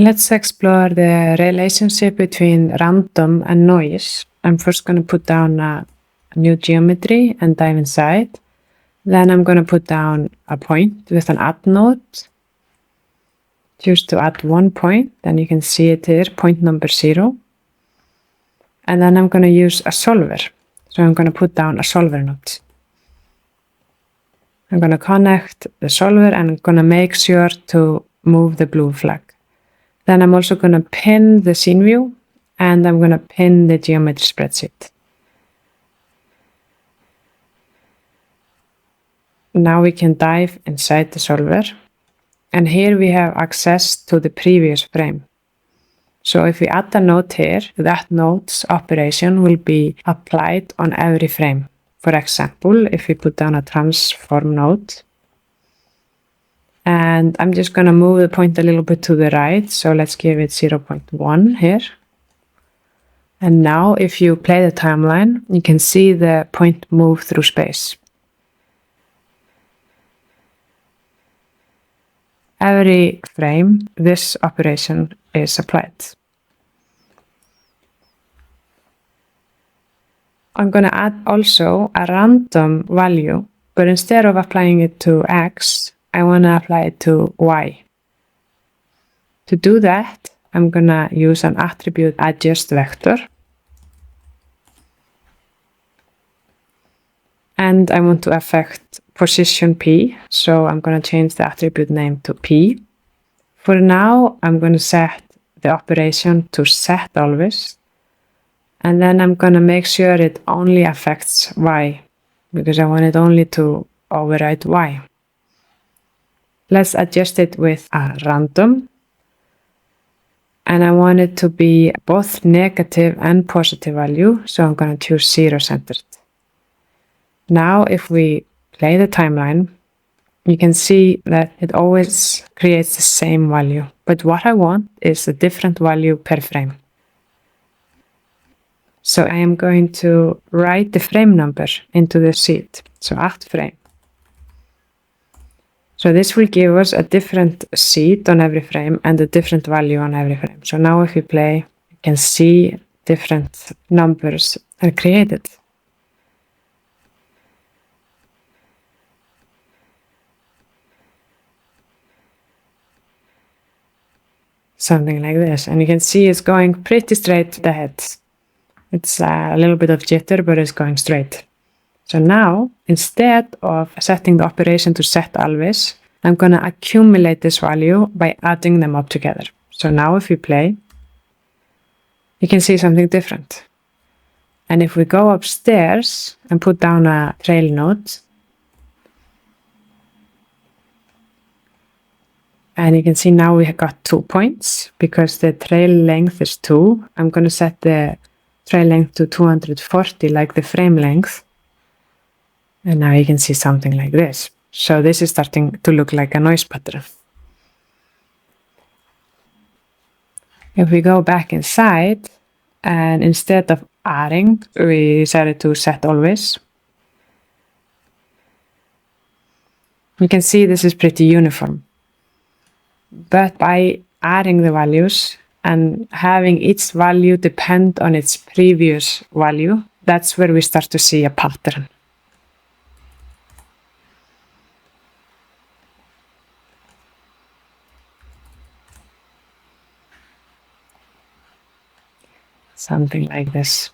Let's explore the relationship between random and noise. I'm first going to put down a new geometry and dive inside. Then I'm going to put down a point with an add node. Choose to add 1 point, then you can see it here, point number 0. And then I'm going to use a solver. So I'm going to put down a solver node. I'm going to connect the solver and I'm going to make sure to move the blue flag. Then I'm also going to pin the scene view and I'm going to pin the geometry spreadsheet. Now we can dive inside the solver. And here we have access to the previous frame. So if we add a node here, that node's operation will be applied on every frame. For example, if we put down a transform node, and I'm just going to move the point a little bit to the right. So let's give it 0.1 here. And now if you play the timeline, you can see the point move through space. Every frame, this operation is applied. I'm going to add also a random value, but instead of applying it to X, I want to apply it to Y. To do that, I'm going to use an attribute adjust vector. And I want to affect position P, so I'm going to change the attribute name to P. For now, I'm going to set the operation to set always. And then I'm going to make sure it only affects Y, because I want it only to override Y. Let's adjust it with a random. And I want it to be both negative and positive value, so I'm going to choose 0 centered. Now if we play the timeline, you can see that it always creates the same value. But what I want is a different value per frame. So I am going to write the frame number into the sheet. So add frame. So this will give us a different sheet on every frame and a different value on every frame. So now if we play, you can see different numbers are created. Something like this. And you can see it's going pretty straight ahead. It's a little bit of jitter, but it's going straight. So now, instead of setting the operation to set always, I'm going to accumulate this value by adding them up together. So now if we play, you can see something different. And if we go upstairs and put down a trail node, and you can see now we have got 2 points because the trail length is 2. I'm going to set the trail length to 240 like the frame length. And now you can see something like this. So this is starting to look like a noise pattern. If we go back inside and instead of adding, we decided to set always. You can see this is pretty uniform. But by adding the values and having each value depend on its previous value, that's where we start to see a pattern. Something like this.